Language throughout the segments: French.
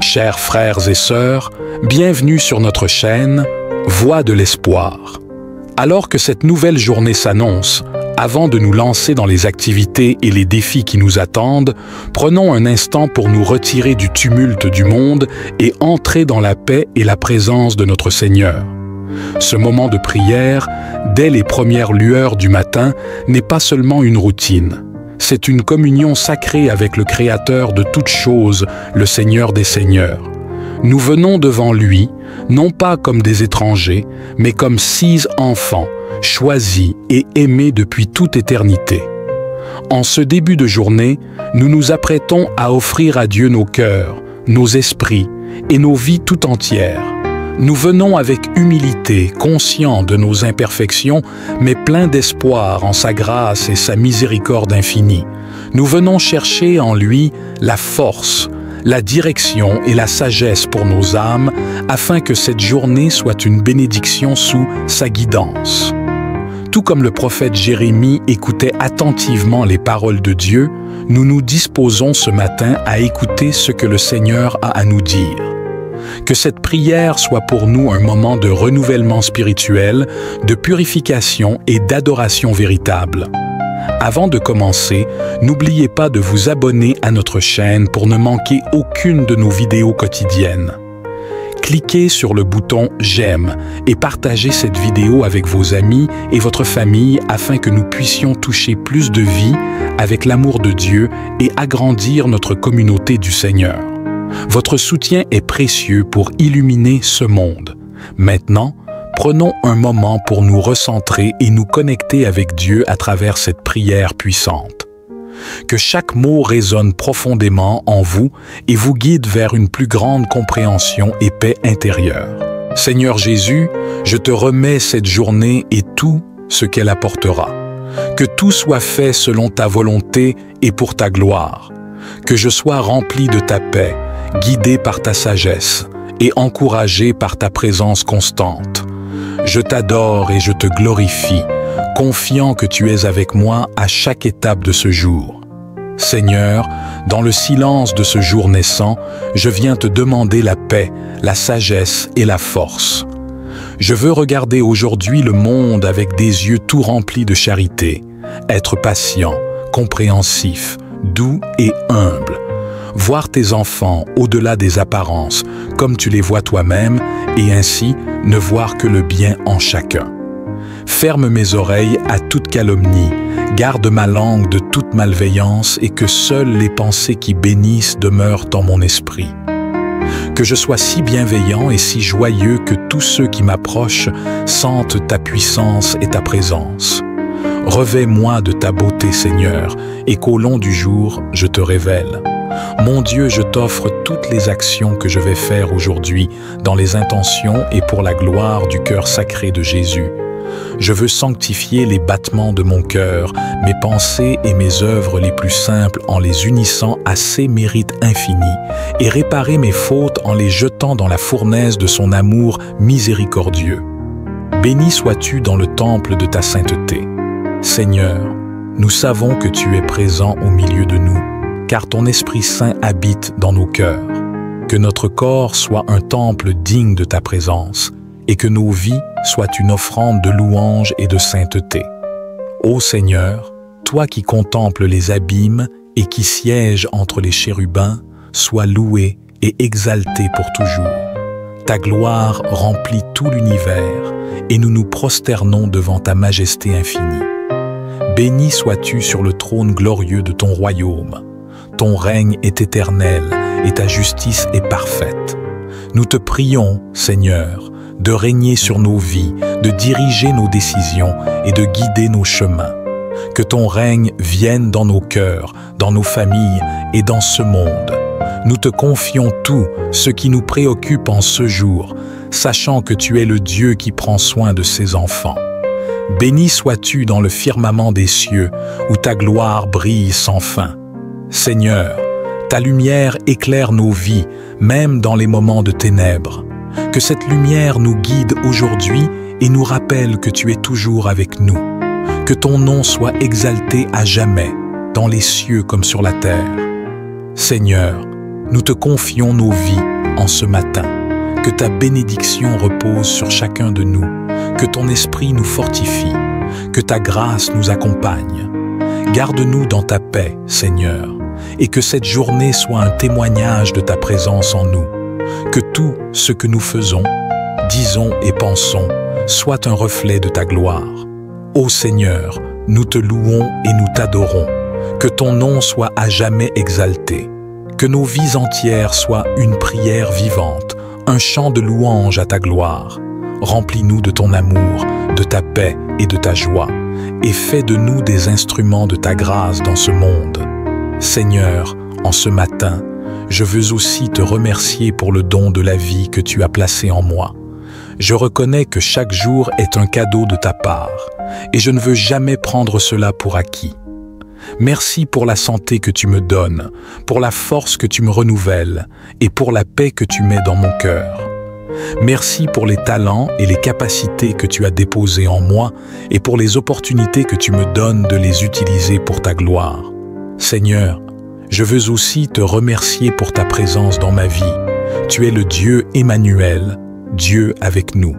Chers frères et sœurs, bienvenue sur notre chaîne Voix de l'espoir. Alors que cette nouvelle journée s'annonce, avant de nous lancer dans les activités et les défis qui nous attendent, prenons un instant pour nous retirer du tumulte du monde et entrer dans la paix et la présence de notre Seigneur. Ce moment de prière, dès les premières lueurs du matin, n'est pas seulement une routine. C'est une communion sacrée avec le Créateur de toutes choses, le Seigneur des Seigneurs. Nous venons devant lui, non pas comme des étrangers, mais comme 6 enfants, choisis et aimés depuis toute éternité. En ce début de journée, nous nous apprêtons à offrir à Dieu nos cœurs, nos esprits et nos vies tout entières. Nous venons avec humilité, conscients de nos imperfections, mais pleins d'espoir en sa grâce et sa miséricorde infinie. Nous venons chercher en lui la force, la direction et la sagesse pour nos âmes, afin que cette journée soit une bénédiction sous sa guidance. Tout comme le prophète Jérémie écoutait attentivement les paroles de Dieu, nous nous disposons ce matin à écouter ce que le Seigneur a à nous dire. Que cette prière soit pour nous un moment de renouvellement spirituel, de purification et d'adoration véritable. Avant de commencer, n'oubliez pas de vous abonner à notre chaîne pour ne manquer aucune de nos vidéos quotidiennes. Cliquez sur le bouton « J'aime » et partagez cette vidéo avec vos amis et votre famille afin que nous puissions toucher plus de vie avec l'amour de Dieu et agrandir notre communauté du Seigneur. Votre soutien est précieux pour illuminer ce monde. Maintenant, prenons un moment pour nous recentrer et nous connecter avec Dieu à travers cette prière puissante. Que chaque mot résonne profondément en vous et vous guide vers une plus grande compréhension et paix intérieure. Seigneur Jésus, je te remets cette journée et tout ce qu'elle apportera. Que tout soit fait selon ta volonté et pour ta gloire. Que je sois rempli de ta paix, guidé par ta sagesse et encouragé par ta présence constante. Je t'adore et je te glorifie, confiant que tu es avec moi à chaque étape de ce jour. Seigneur, dans le silence de ce jour naissant, je viens te demander la paix, la sagesse et la force. Je veux regarder aujourd'hui le monde avec des yeux tout remplis de charité, être patient, compréhensif, doux et humble. Voir tes enfants au-delà des apparences, comme tu les vois toi-même, et ainsi ne voir que le bien en chacun. Ferme mes oreilles à toute calomnie, garde ma langue de toute malveillance et que seules les pensées qui bénissent demeurent dans mon esprit. Que je sois si bienveillant et si joyeux que tous ceux qui m'approchent sentent ta puissance et ta présence. Revêt-moi de ta beauté, Seigneur, et qu'au long du jour, je te révèle. Mon Dieu, je t'offre toutes les actions que je vais faire aujourd'hui dans les intentions et pour la gloire du cœur sacré de Jésus. Je veux sanctifier les battements de mon cœur, mes pensées et mes œuvres les plus simples en les unissant à ses mérites infinis et réparer mes fautes en les jetant dans la fournaise de son amour miséricordieux. Béni sois-tu dans le temple de ta sainteté. Seigneur, nous savons que tu es présent au milieu de nous, car ton Esprit Saint habite dans nos cœurs. Que notre corps soit un temple digne de ta présence, et que nos vies soient une offrande de louange et de sainteté. Ô Seigneur, toi qui contemples les abîmes et qui sièges entre les chérubins, sois loué et exalté pour toujours. Ta gloire remplit tout l'univers, et nous nous prosternons devant ta majesté infinie. Béni sois-tu sur le trône glorieux de ton royaume. Ton règne est éternel et ta justice est parfaite. Nous te prions, Seigneur, de régner sur nos vies, de diriger nos décisions et de guider nos chemins. Que ton règne vienne dans nos cœurs, dans nos familles et dans ce monde. Nous te confions tout ce qui nous préoccupe en ce jour, sachant que tu es le Dieu qui prend soin de ses enfants. Béni sois-tu dans le firmament des cieux, où ta gloire brille sans fin. Seigneur, ta lumière éclaire nos vies, même dans les moments de ténèbres. Que cette lumière nous guide aujourd'hui et nous rappelle que tu es toujours avec nous. Que ton nom soit exalté à jamais, dans les cieux comme sur la terre. Seigneur, nous te confions nos vies en ce matin. Que ta bénédiction repose sur chacun de nous, que ton esprit nous fortifie, que ta grâce nous accompagne. Garde-nous dans ta paix, Seigneur, et que cette journée soit un témoignage de ta présence en nous. Que tout ce que nous faisons, disons et pensons soit un reflet de ta gloire. Ô Seigneur, nous te louons et nous t'adorons. Que ton nom soit à jamais exalté. Que nos vies entières soient une prière vivante, un chant de louange à ta gloire. Remplis-nous de ton amour, de ta paix et de ta joie, et fais de nous des instruments de ta grâce dans ce monde. Seigneur, en ce matin, je veux aussi te remercier pour le don de la vie que tu as placé en moi. Je reconnais que chaque jour est un cadeau de ta part, et je ne veux jamais prendre cela pour acquis. Merci pour la santé que tu me donnes, pour la force que tu me renouvelles et pour la paix que tu mets dans mon cœur. Merci pour les talents et les capacités que tu as déposés en moi et pour les opportunités que tu me donnes de les utiliser pour ta gloire. Seigneur, je veux aussi te remercier pour ta présence dans ma vie. Tu es le Dieu Emmanuel, Dieu avec nous.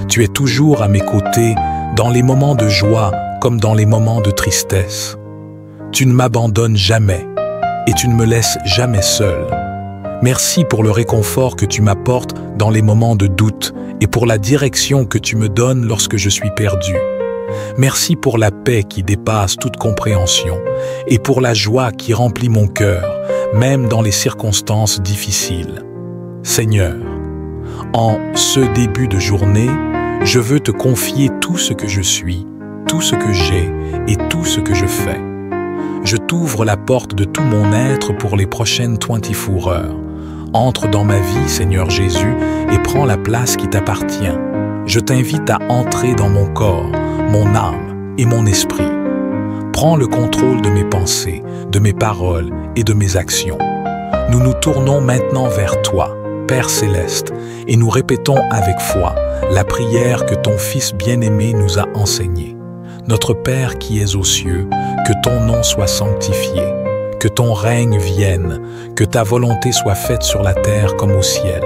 Tu es toujours à mes côtés dans les moments de joie comme dans les moments de tristesse. Tu ne m'abandonnes jamais et tu ne me laisses jamais seul. Merci pour le réconfort que tu m'apportes dans les moments de doute et pour la direction que tu me donnes lorsque je suis perdu. Merci pour la paix qui dépasse toute compréhension et pour la joie qui remplit mon cœur, même dans les circonstances difficiles. Seigneur, en ce début de journée, je veux te confier tout ce que je suis, tout ce que j'ai et tout ce que je fais. Je t'ouvre la porte de tout mon être pour les prochaines 24 heures. Entre dans ma vie, Seigneur Jésus, et prends la place qui t'appartient. Je t'invite à entrer dans mon corps, mon âme et mon esprit. Prends le contrôle de mes pensées, de mes paroles et de mes actions. Nous nous tournons maintenant vers toi, Père Céleste, et nous répétons avec foi la prière que ton Fils bien-aimé nous a enseignée. Notre Père qui es aux cieux, que ton nom soit sanctifié, que ton règne vienne, que ta volonté soit faite sur la terre comme au ciel.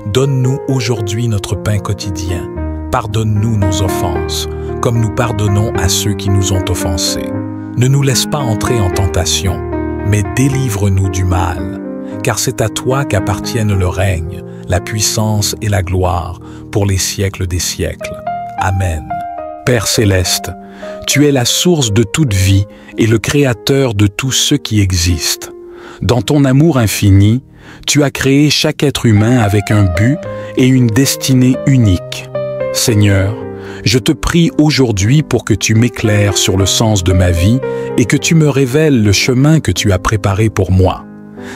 Donne-nous aujourd'hui notre pain quotidien. Pardonne-nous nos offenses, comme nous pardonnons à ceux qui nous ont offensés. Ne nous laisse pas entrer en tentation, mais délivre-nous du mal, car c'est à toi qu'appartiennent le règne, la puissance et la gloire pour les siècles des siècles. Amen. Père Céleste, tu es la source de toute vie et le créateur de tout ce qui existe. Dans ton amour infini, tu as créé chaque être humain avec un but et une destinée unique. Seigneur, je te prie aujourd'hui pour que tu m'éclaires sur le sens de ma vie et que tu me révèles le chemin que tu as préparé pour moi.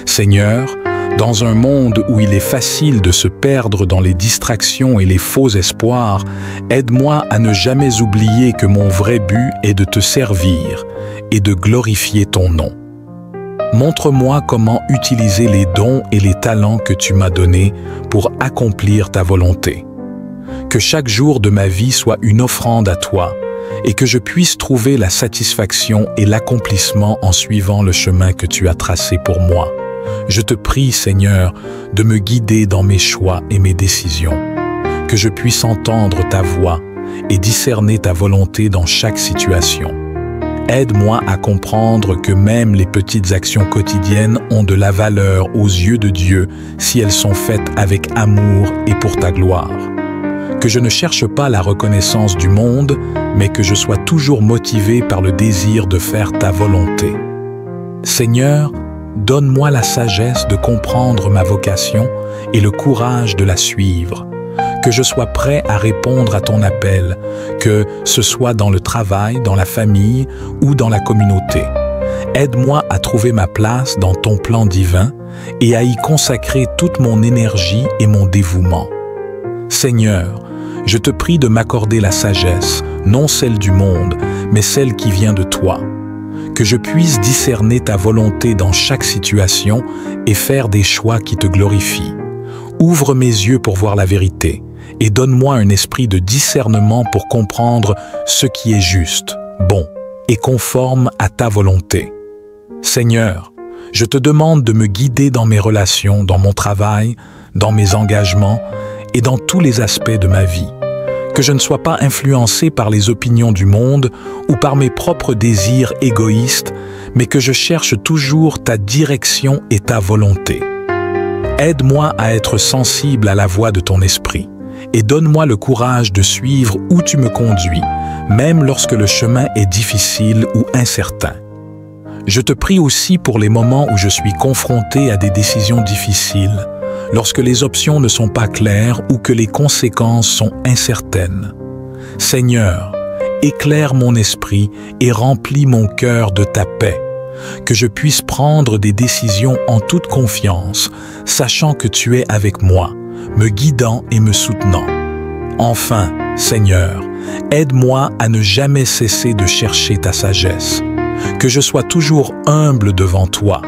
Seigneur, dans un monde où il est facile de se perdre dans les distractions et les faux espoirs, aide-moi à ne jamais oublier que mon vrai but est de te servir et de glorifier ton nom. Montre-moi comment utiliser les dons et les talents que tu m'as donnés pour accomplir ta volonté. Que chaque jour de ma vie soit une offrande à toi et que je puisse trouver la satisfaction et l'accomplissement en suivant le chemin que tu as tracé pour moi. Je te prie, Seigneur, de me guider dans mes choix et mes décisions, que je puisse entendre ta voix et discerner ta volonté dans chaque situation. Aide-moi à comprendre que même les petites actions quotidiennes ont de la valeur aux yeux de Dieu si elles sont faites avec amour et pour ta gloire. Que je ne cherche pas la reconnaissance du monde, mais que je sois toujours motivé par le désir de faire ta volonté. Seigneur, donne-moi la sagesse de comprendre ma vocation et le courage de la suivre. Que je sois prêt à répondre à ton appel, que ce soit dans le travail, dans la famille ou dans la communauté. Aide-moi à trouver ma place dans ton plan divin et à y consacrer toute mon énergie et mon dévouement. Seigneur, je te prie de m'accorder la sagesse, non celle du monde, mais celle qui vient de toi. Que je puisse discerner ta volonté dans chaque situation et faire des choix qui te glorifient. Ouvre mes yeux pour voir la vérité et donne-moi un esprit de discernement pour comprendre ce qui est juste, bon et conforme à ta volonté. Seigneur, Je te demande de me guider dans mes relations, dans mon travail, dans mes engagements et dans tous les aspects de ma vie. Que je ne sois pas influencé par les opinions du monde ou par mes propres désirs égoïstes, mais que je cherche toujours ta direction et ta volonté. Aide-moi à être sensible à la voix de ton esprit et donne-moi le courage de suivre où tu me conduis, même lorsque le chemin est difficile ou incertain. Je te prie aussi pour les moments où je suis confronté à des décisions difficiles, lorsque les options ne sont pas claires ou que les conséquences sont incertaines. Seigneur, éclaire mon esprit et remplis mon cœur de ta paix, que je puisse prendre des décisions en toute confiance, sachant que tu es avec moi, me guidant et me soutenant. Enfin, Seigneur, aide-moi à ne jamais cesser de chercher ta sagesse, que je sois toujours humble devant toi,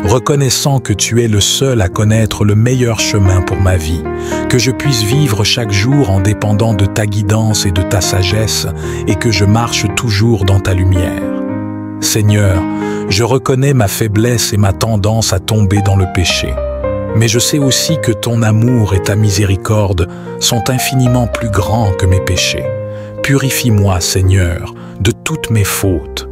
reconnaissant que tu es le seul à connaître le meilleur chemin pour ma vie, que je puisse vivre chaque jour en dépendant de ta guidance et de ta sagesse, et que je marche toujours dans ta lumière. Seigneur, je reconnais ma faiblesse et ma tendance à tomber dans le péché, mais je sais aussi que ton amour et ta miséricorde sont infiniment plus grands que mes péchés. Purifie-moi, Seigneur, de toutes mes fautes.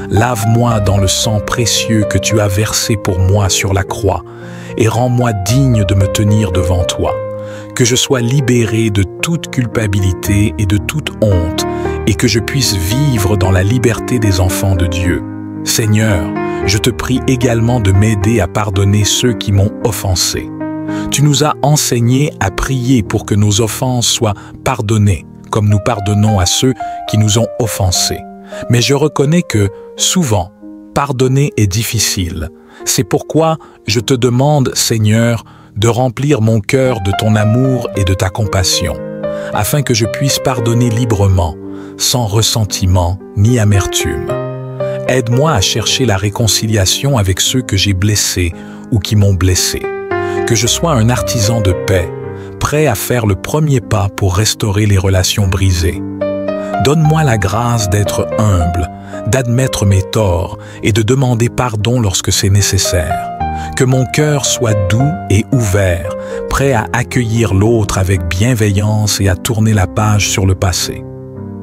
Lave-moi dans le sang précieux que tu as versé pour moi sur la croix et rends-moi digne de me tenir devant toi. Que je sois libéré de toute culpabilité et de toute honte et que je puisse vivre dans la liberté des enfants de Dieu. Seigneur, je te prie également de m'aider à pardonner ceux qui m'ont offensé. Tu nous as enseigné à prier pour que nos offenses soient pardonnées, comme nous pardonnons à ceux qui nous ont offensés. Mais je reconnais que, souvent, pardonner est difficile. C'est pourquoi je te demande, Seigneur, de remplir mon cœur de ton amour et de ta compassion, afin que je puisse pardonner librement, sans ressentiment ni amertume. Aide-moi à chercher la réconciliation avec ceux que j'ai blessés ou qui m'ont blessé. Que je sois un artisan de paix, prêt à faire le premier pas pour restaurer les relations brisées. Donne-moi la grâce d'être humble, d'admettre mes torts et de demander pardon lorsque c'est nécessaire. Que mon cœur soit doux et ouvert, prêt à accueillir l'autre avec bienveillance et à tourner la page sur le passé.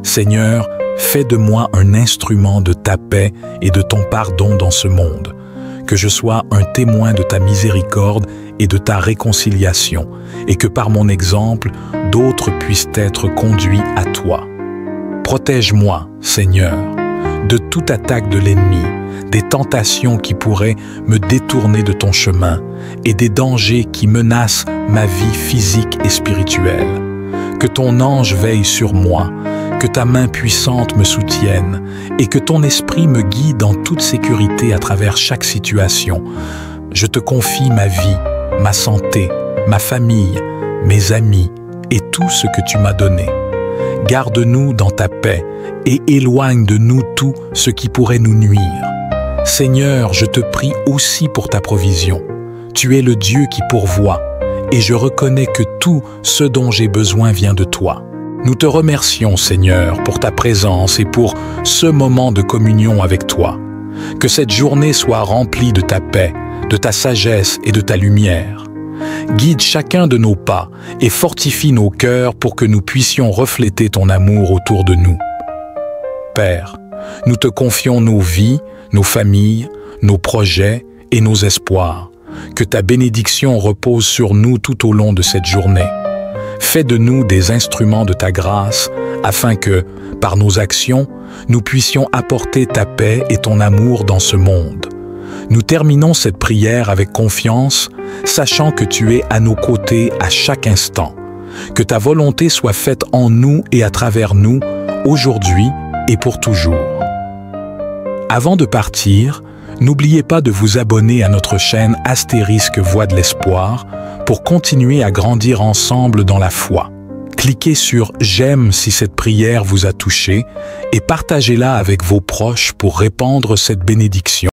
Seigneur, fais de moi un instrument de ta paix et de ton pardon dans ce monde. Que je sois un témoin de ta miséricorde et de ta réconciliation, et que par mon exemple, d'autres puissent être conduits à toi. Protège-moi, Seigneur, de toute attaque de l'ennemi, des tentations qui pourraient me détourner de ton chemin et des dangers qui menacent ma vie physique et spirituelle. Que ton ange veille sur moi, que ta main puissante me soutienne et que ton esprit me guide en toute sécurité à travers chaque situation. Je te confie ma vie, ma santé, ma famille, mes amis et tout ce que tu m'as donné. Garde-nous dans ta paix et éloigne de nous tout ce qui pourrait nous nuire. Seigneur, je te prie aussi pour ta provision. Tu es le Dieu qui pourvoit et je reconnais que tout ce dont j'ai besoin vient de toi. Nous te remercions, Seigneur, pour ta présence et pour ce moment de communion avec toi. Que cette journée soit remplie de ta paix, de ta sagesse et de ta lumière. Guide chacun de nos pas et fortifie nos cœurs pour que nous puissions refléter ton amour autour de nous. Père, nous te confions nos vies, nos familles, nos projets et nos espoirs. Que ta bénédiction repose sur nous tout au long de cette journée. Fais de nous des instruments de ta grâce, afin que, par nos actions, nous puissions apporter ta paix et ton amour dans ce monde. Nous terminons cette prière avec confiance, sachant que tu es à nos côtés à chaque instant. Que ta volonté soit faite en nous et à travers nous, aujourd'hui et pour toujours. Avant de partir, n'oubliez pas de vous abonner à notre chaîne * Voix de l'Espoir pour continuer à grandir ensemble dans la foi. Cliquez sur « J'aime » si cette prière vous a touché et partagez-la avec vos proches pour répandre cette bénédiction.